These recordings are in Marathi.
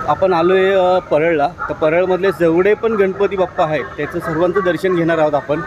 आपण आलोय परळला। तर परळमधले जेवढे पण गणपती बाप्पा आहेत त्याचं सर्वांचं दर्शन घेणार आहोत आपण।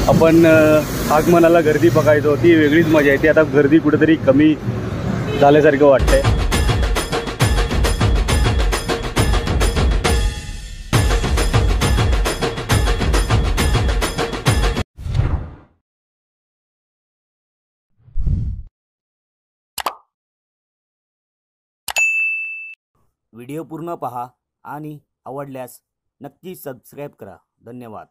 आपण आगमनाला गर्दी बघायचो, ती वेगळीच मजा येते। आता गर्दी कुठेतरी कमी झाल्यासारखं वाटतंय। व्हिडिओ पूर्ण पहा आणि आवडल्यास नक्की सबस्क्राइब करा। धन्यवाद।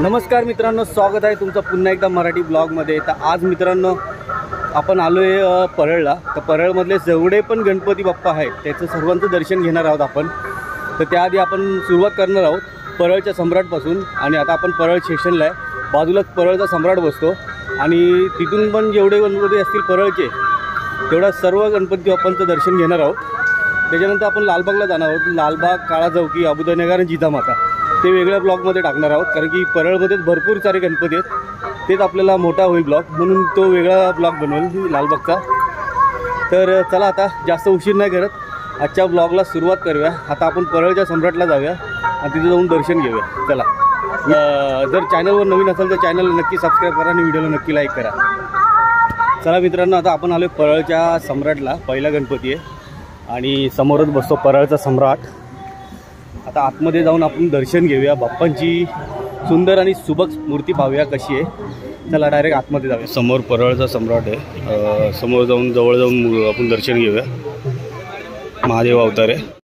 नमस्कार मित्रांनो, स्वागत आहे तुमचं पुन्हा एकदा मराठी ब्लॉगमध्ये। तर आज मित्रांनो आपण आलोय परळला। तर परळमधले जेवढे पण गणपती बाप्पा आहेत त्याचं सर्वांचं दर्शन घेणार आहोत आपण। तर त्याआधी आपण सुरुवात करणार आहोत परळच्या सम्राटपासून। आणि आता आपण परळ स्टेशनला आहे, बाजूलाच परळचा सम्राट बसतो आणि तिथून पण जेवढे गणपती असतील परळचे तेवढा सर्व गणपती बाप्पांचं दर्शन घेणार आहोत। त्याच्यानंतर आपण लालबागला जाणार आहोत। लालबाग, काळा चौकी, अबुदनगर आणि जिजामाता ते वेगळ्या ब्लॉगमध्ये टाकणार आहोत, कारण की परळमध्येच भरपूर सारे गणपती आहेत। तेच आपल्याला मोठा होईल ब्लॉग, म्हणून तो वेगळा ब्लॉग बनवेल लालबागचा। तर चला आता जास्त उशीर नाही करत, आजच्या ब्लॉगला सुरुवात करूया। आता आपण परळच्या सम्राटला जाऊया आणि तिथे जाऊन दर्शन घेऊया। चला, जर चॅनलवर नवीन असेल तर चॅनलला नक्की सबस्क्राईब करा आणि व्हिडिओला नक्की लाईक करा। चला मित्रांनो, आता आपण आलो परळच्या सम्राटला। पहिला गणपती आहे आणि समोरच बसतो परळचा सम्राट। आता आतमध्ये जाऊन आपण दर्शन घेऊया, बाप्पांची सुंदर आणि सुबक मूर्ती पाहूया कशी आहे। चला डायरेक्ट आतमध्ये जाऊया। समोर परळचा सम्राट आहे, समोर जाऊन जवळ जाऊन आपण दर्शन घेऊया। महादेव अवतार आहे।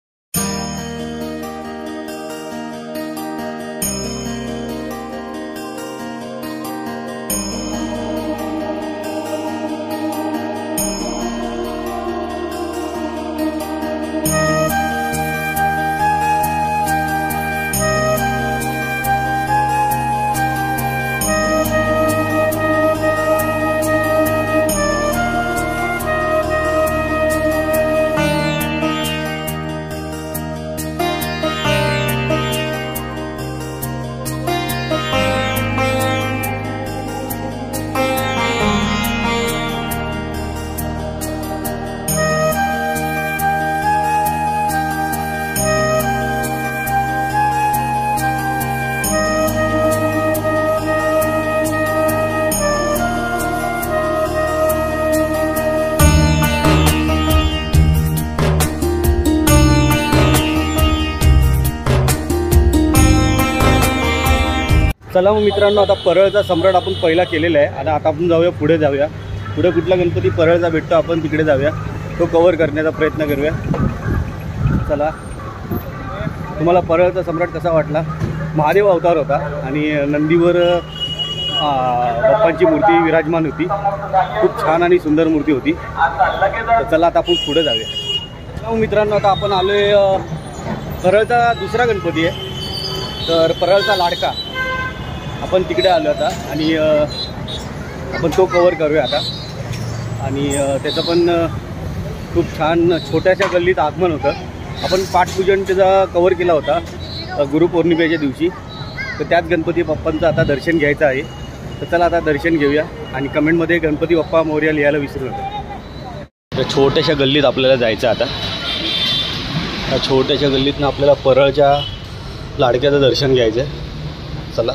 चला मग मित्रांनो, आता परळचा सम्राट आपण पहिला केलेला आहे आणि आता आपण जाऊया पुढे जाऊया। पुढे कुठला गणपती परळचा भेटतो आपण तिकडे जाऊया, तो कव्हर करण्याचा प्रयत्न करूया। चला, तुम्हाला परळचा सम्राट कसा वाटला? महादेव अवतार होता आणि नंदीवर बाप्पांची मूर्ती विराजमान होती। खूप छान आणि सुंदर मूर्ती होती। तर चला आता आपण पुढे जाऊया। मित्रांनो, आता आपण आलोय परळचा दुसरा गणपती आहे, तर परळचा लाडका आपण तिकडे आलो आता आणि आपण तो कव्हर करूया आता। आणि त्याचं पण खूप छान छोट्याशा गल्लीत आगमन होतं। आपण पाठपूजन त्याचा कव्हर केला होता गुरुपौर्णिमेच्या दिवशी। तर त्याच गणपती बाप्पांचं आता दर्शन घ्यायचं आहे। तर चला आता दर्शन घेऊया आणि कमेंटमध्ये गणपती बाप्पा मोरया लिहायला विसरू नका। तर छोट्याशा गल्लीत आपल्याला जायचं आता। त्या छोट्याशा गल्लीतनं आपल्याला परळच्या लाडक्याचं दर्शन घ्यायचं आहे। चला,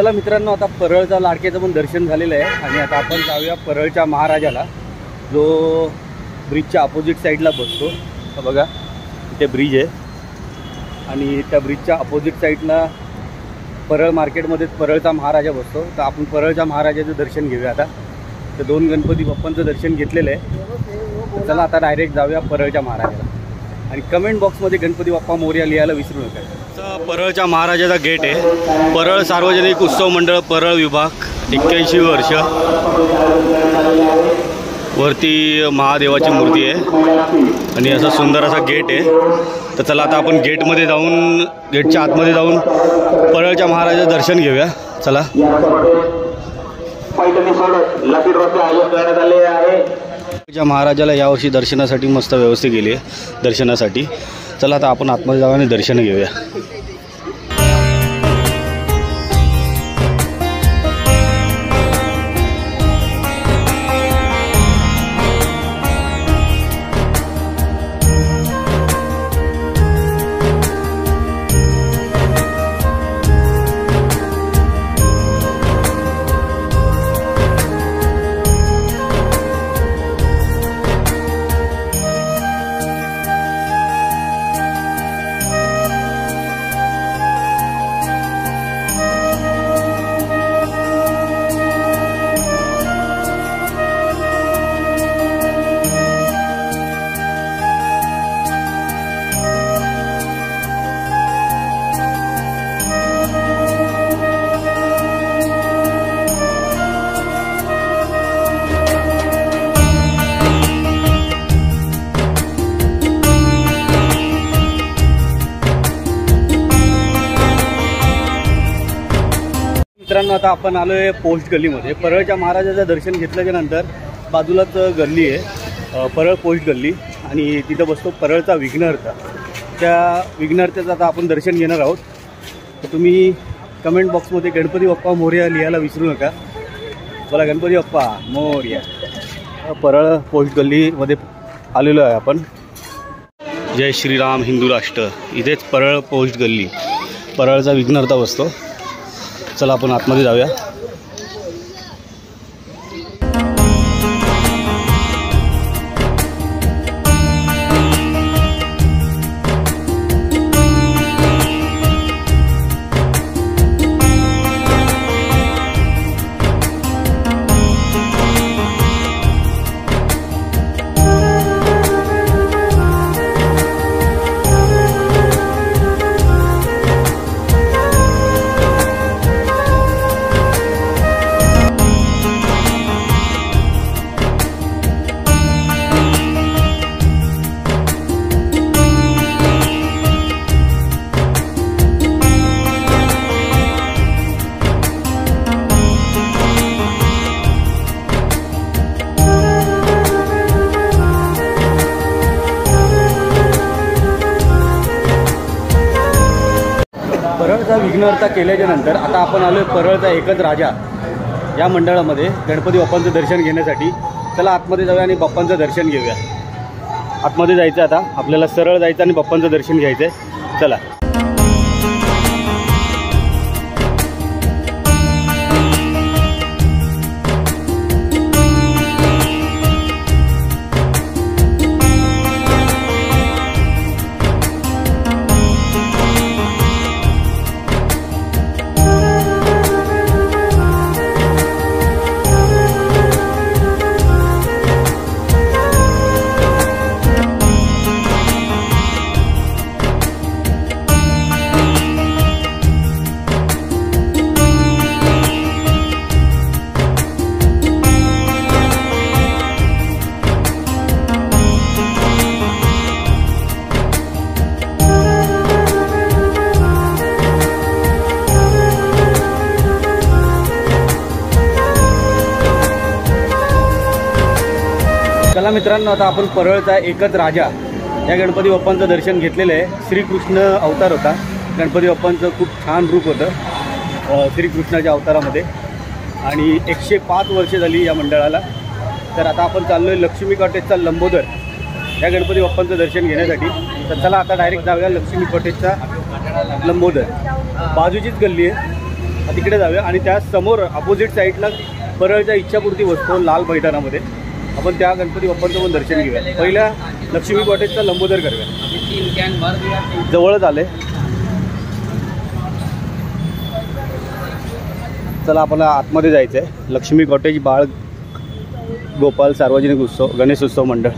चला मित्रांनो, आता परळचा लाडक्याचं पण दर्शन झालेलं आहे आणि आता आपण जाऊया परळच्या महाराजाला, जो ब्रिजच्या अपोजिट साईडला बसतो. तर बघा इथे ब्रिज आहे आणि त्या ब्रिजच्या अपोजिट साईडला परळ मार्केटमध्ये परळचा महाराजा बसतो. तर आपण परळच्या महाराजाचं दर्शन घेऊया. आता तर 2 गणपती बाप्पांचं दर्शन घेतलेलं आहे. चला आता डायरेक्ट जाऊया परळच्या महाराजाला आणि कमेंट बॉक्समध्ये गणपती बाप्पा मोरया लिहायला विसरू नका. परळच्या महाराजाचा गेट आहे. परळ सार्वजनिक उत्सव मंडळ परळ विभाग 81 वर्ष. वरती महादेवाची मूर्ती आहे आणि असा सुंदर असा गेट आहे. तर चला आता आपण गेटमध्ये जाऊन, गेटच्या आतमध्ये जाऊन परळच्या महाराजाचं दर्शन घेऊया. चला. महाराजाला यावर्षी दर्शनासाठी मस्त व्यवस्था केली आहे दर्शनासाठी. चला आता आपण आतमध्ये जाऊया आणि दर्शन घेऊया. मित्रांनो, आता आपण आलो आहे पोस्ट गल्लीमध्ये. परळच्या महाराजाचं दर्शन घेतल्याच्या नंतर बाजूलाच गल्ली आहे, परळ पोस्ट गल्ली, आणि तिथं बसतो परळचा विघ्नहर्ता. त्या विघ्नहर्त्याचं आता आपण दर्शन घेणार आहोत. तर तुम्ही कमेंट बॉक्समध्ये गणपती बाप्पा मोरया लिहायला विसरू नका. बोला गणपती बाप्पा मोरया. परळ पोस्ट गल्लीमध्ये आलेलो आहे आपण. जय श्रीराम हिंदू राष्ट्र. इथेच परळ पोस्ट गल्ली, परळचा विघ्नहर्ता बसतो. चला आपण आतमध्ये जाऊया. परळचा विघ्नहर्ता केल्याच्या नंतर आता आपण आलो आहे परळचा एकच राजा या मंडळामध्ये गणपती बाप्पांचं दर्शन घेण्यासाठी. चला आतमध्ये जाऊया आणि बाप्पांचं दर्शन घेऊया. आतमध्ये जायचं आता आपल्याला, सरळ जायचं आणि बाप्पांचं दर्शन घ्यायचं आहे. चला. चला मित्रांनो, आता आपण परळचा एकच राजा या गणपती बाप्पांचं दर्शन घेतलेलं आहे. श्रीकृष्ण अवतार होता गणपती बाप्पांचं, खूप छान रूप होतं श्रीकृष्णाच्या अवतारामध्ये, आणि 105 वर्षे झाली या मंडळाला. तर आता आपण चाललो आहे लक्ष्मी कॉटेजचा लंबोदर या गणपती बाप्पांचं दर्शन घेण्यासाठी. तर चला आता डायरेक्ट जाऊया लक्ष्मी कॉटेजचा लंबोदर. बाजूचीच गल्ली आहे. तिकडे जाऊया आणि त्या समोर अपोजिट साईडला परळच्या इच्छापूर्ती बसतो लाल मैदानामध्ये. आपण त्या गणपती बाप्पांचं पण दर्शन घेऊया. पहिल्या लक्ष्मी कॉटेजचा लंबोदर करूया. जवळच आले. चला आपल्याला आतमध्ये जायचं आहे. लक्ष्मी कॉटेज बाळ गोपाल सार्वजनिक उत्सव गणेश उत्सव मंडळ.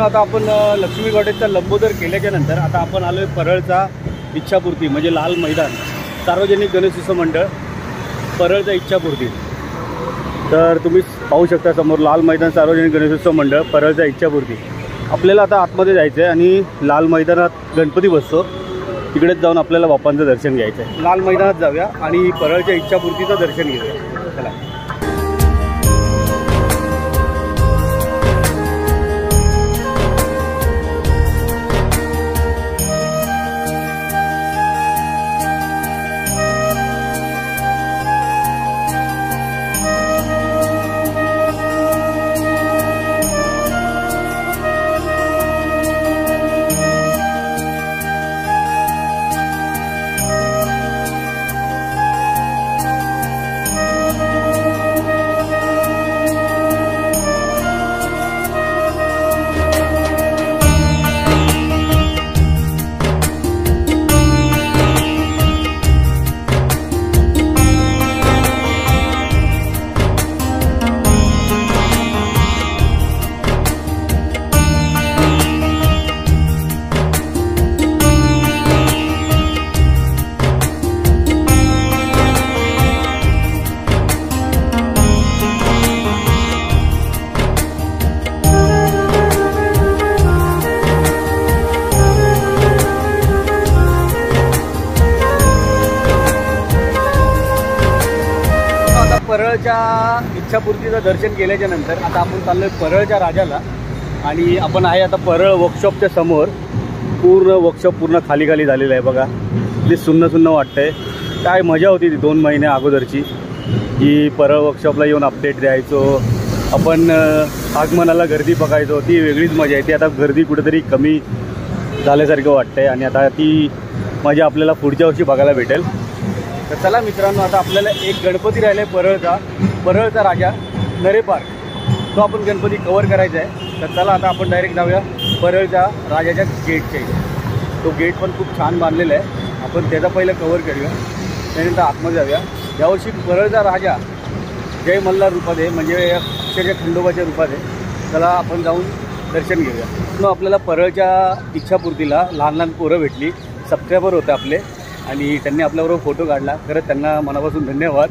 आता आपण लक्ष्मी कॉटेजचा लंबोदर केल्याच्या नंतर आता आपण आलो आहे परळचा इच्छापूर्ती म्हणजे लाल मैदान सार्वजनिक गणेशोत्सव मंडळ परळचा इच्छापूर्ती. तर तुम्ही पाहू शकता समोर लाल मैदान सार्वजनिक गणेशोत्सव मंडळ परळचा इच्छापूर्ती. आपल्याला आता आतमध्ये जायचं आहे आणि लाल मैदानात गणपती बसतो तिकडेच जाऊन आपल्याला बाप्पांचं दर्शन घ्यायचं आहे. लाल मैदानात जाऊया आणि परळच्या इच्छापूर्तीचं दर्शन घेऊया. चला. परळच्या इच्छापूर्तीचं दर्शन केल्याच्या नंतर आता आपण चाललो आहे परळच्या राजाला आणि आपण आहे आता परळ वर्कशॉपच्या समोर. पूर्ण वर्कशॉप पूर्ण खाली खाली झालेलं आहे बघा. ते सुन्न सुन्न वाटतं आहे. काय मजा होती ती 2 महिने अगोदरची की परळ वर्कशॉपला येऊन अपडेट द्यायचो आपण. आगमनाला गर्दी बघायचो ती वेगळीच मजा आहे. ती आता गर्दी कुठेतरी कमी झाल्यासारखं वाटतं आहे आणि आता ती मजा आपल्याला पुढच्या वर्षी बघायला भेटेल. तर चला मित्रांनो आता आपल्याला एक गणपती राहिला आहे परळचा राजा नरे पार्क. तो आपण गणपती कवर करायचा आहे. तर चला आता आपण डायरेक्ट जाऊया परळच्या राजाच्या गेटच्या इथे. तो गेट पण खूप छान बांधलेला आहे. आपण त्याचा पहिलं कवर करूया त्यानंतर आतमध्ये जाऊया. यावर्षी परळचा राजा जय मल्हार रूपात आहे म्हणजे अक्षरशः खंडोबाच्या रूपात आहे. चला आपण जाऊन दर्शन घेऊया. मग आपल्याला परळच्या इच्छापूर्तीला लहान लहान पोरं भेटली. सबस्क्रायबर होते आपले आणि त्यांनी आपल्याबरोबर फोटो काढला. खरंच त्यांना मनापासून धन्यवाद.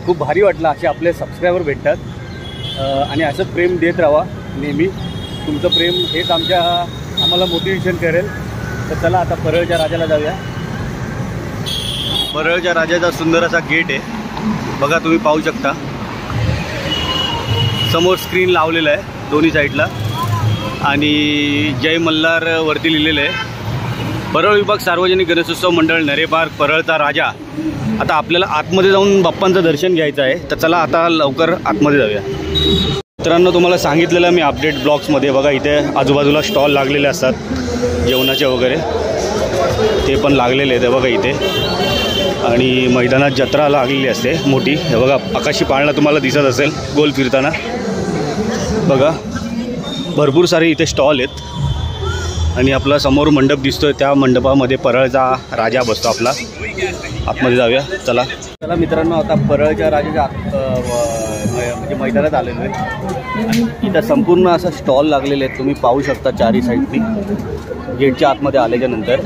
खूप भारी वाटलं असे आपले सबस्क्रायबर भेटतात आणि असंच प्रेम देत राहा नेहमी. तुमचं प्रेम हेच आम्हाला मोटिवेशन करेल. तर चला आता परळच्या राजाला जाऊया. परळच्या राजाचा सुंदर असा गेट आहे बघा. तुम्ही पाहू शकता समोर स्क्रीन लावलेलं आहे दोन्ही साईडला आणि जय मल्हार वरती लिहिलेलं आहे. परळ विभाग सार्वजनिक गणेशोत्सव मंडळ नरे पार्क परळचा राजा. आता आपल्याला आतमध्ये जाऊन बाप्पांचं दर्शन घ्यायचं आहे. तर चला आता लवकर आतमध्ये जाऊया. मित्रांनो तुम्हाला सांगितलेलं मी अपडेट ब्लॉग्समध्ये बघा इथे आजूबाजूला स्टॉल लागलेले असतात जेवणाचे वगैरे. ते पण लागलेले आहेत बघा इथे. आणि मैदानात जत्रा लागलेली असते मोठी. हे बघा आकाशी पाळणा तुम्हाला दिसत असेल गोल फिरताना बघा. भरपूर सारे इथे स्टॉल आहेत आणि आपला समोर मंडप दिसतोय त्या मंडपामध्ये परळचा राजा बसतो आपला. आतमध्ये जाऊया चला. चला मित्रांनो आता परळच्या राजाच्या म्हणजे मैदानात आलेलो आहे. इथं संपूर्ण असा स्टॉल लागलेले आहेत तुम्ही पाहू शकता चारी साईडनी. गेटच्या आतमध्ये आल्याच्या नंतर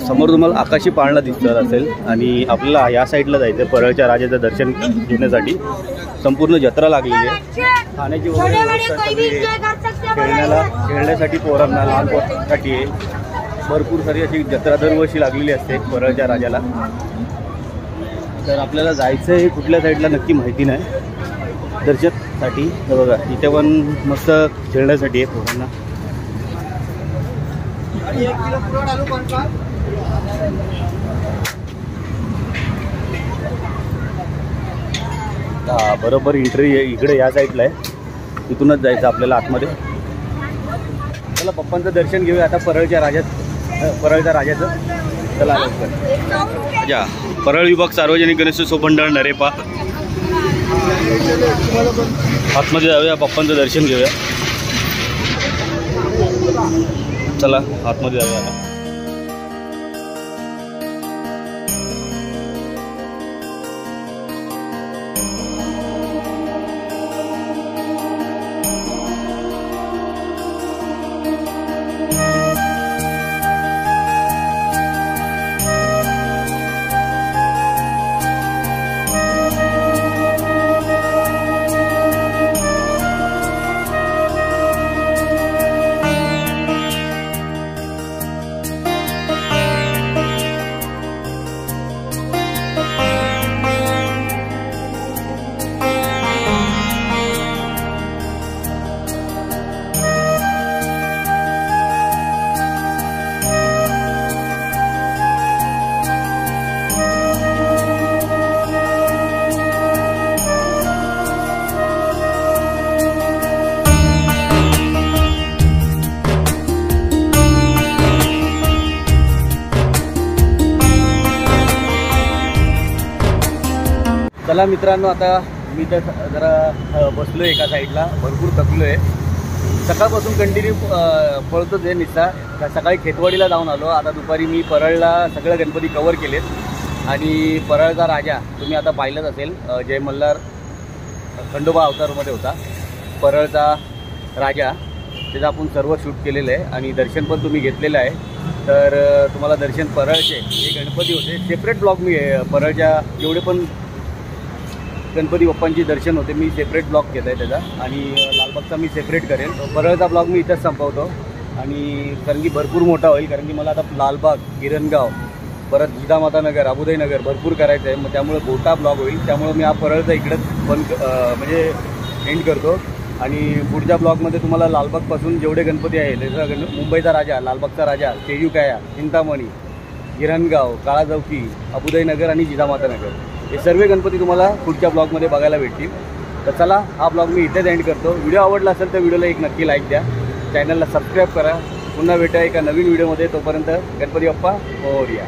समोर तुम्हाला आकाशी पाळणा दिसत असेल आणि आपल्याला या साईडला जायचं आहे परळच्या राजाचं दर्शन घेण्यासाठी. संपूर्ण जत्रा लागलेली आहे. खाण्याची वगैरे व्यवस्था सगळी आहे. खेळण्यासाठी पोरांना लहान पोरांसाठी आहे. भरपूर सारी अशी जत्रा दरवर्षी लागलेली असते परळच्या राजाला. तर आपल्याला जायचं आहे कुठल्या साईडला नक्की माहिती नाही दर्शनसाठी. तर बघा इथे पण मस्त खेळण्यासाठी आहे पोरांना. हा बरोबर एंट्री इकडे या साईडला आहे. तिथूनच जायचं आपल्याला आतमध्ये. चला पप्पांचं दर्शन घेऊया आता परळच्या राजाचं. चला लवकर या. परळ विभाग सार्वजनिक गणेशोत्सव मंडळ नरेपा. आतमध्ये जाऊया पप्पांचं दर्शन घेऊया. चला आतमध्ये जाऊया आता. चला मित्रांनो, आता मी तर जरा बसलो आहे एका साईडला. भरपूर थकलो आहे. सकाळपासून कंटिन्यू पळतोच आहे निस्ता. सकाळी खेतवाडीला जाऊन आलो. आता दुपारी मी परळला सगळे गणपती कवर केलेत. आणि परळचा राजा तुम्ही आता पाहिलंच असेल. जय मल्हार खंडोबा अवतारमध्ये होता परळचा राजा. त्याचं आपण सर्व शूट केलेलं आहे आणि दर्शन पण तुम्ही घेतलेलं आहे. तर तुम्हाला दर्शन परळचे जे गणपती होते सेपरेट ब्लॉग मी परळच्या जेवढे पण गणपती बाप्पांची दर्शन होते मी सेपरेट ब्लॉग केला आहे त्याचा. आणि लालबागचा मी सेपरेट करेन. परळचा ब्लॉग मी इथंच संपवतो. आणि कारण की भरपूर मोठा होईल. कारण की मला आता लालबाग, गिरणगाव, परत जिजामाता नगर, अबुदई नगर भरपूर करायचं आहे. मग त्यामुळे मोठा ब्लॉग होईल. त्यामुळे मी हा परळचा इकडंच म्हणजे एंड करतो. आणि पुढच्या ब्लॉगमध्ये तुम्हाला लालबागपासून जेवढे गणपती आहे मुंबईचा राजा, लालबागचा राजा, सेजुकाया, चिंतामणी, गिरणगाव, काळाचौकी, अबुदई नगर आणि जिजामाता नगर हे सर्व गणपती तुम्हाला पुढच्या ब्लॉगमध्ये बघायला भेटतील. तर चला हा ब्लॉग मी इथेच एंड करतो. व्हिडिओ आवडला असेल तर व्हिडिओला एक नक्की लाईक द्या. चॅनलला सबस्क्राईब करा. पुन्हा भेटा एका नवीन व्हिडिओमध्ये. तोपर्यंत गणपती बाप्पा मोरया.